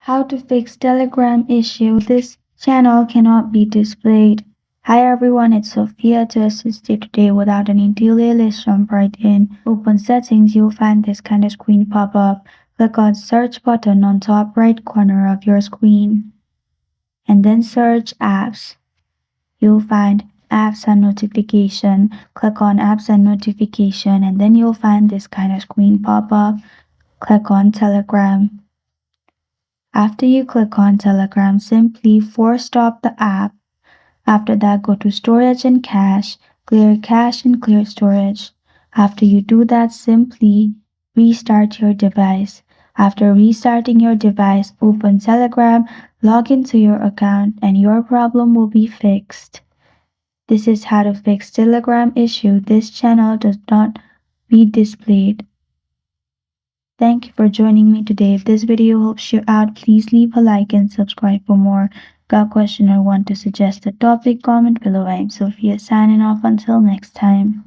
How to fix Telegram issue. This channel cannot be displayed. Hi everyone, it's Sophia to assist you today. Without any delay, let's jump right in. Open settings, you'll find this kind of screen pop up. Click on search button on top right corner of your screen. And then search apps. You'll find apps and notification. Click on apps and notification and then you'll find this kind of screen pop up. Click on Telegram. After you click on Telegram, simply force stop the app. After that, go to storage and cache and clear storage. After you do that, simply restart your device. After restarting your device, open Telegram, log into your account, and your problem will be fixed. This is how to fix Telegram issue. This channel does not be displayed. Thank you for joining me today. If this video helps you out, please leave a like and subscribe for more. Got a question or want to suggest a topic? Comment below. I'm Sophia signing off until next time.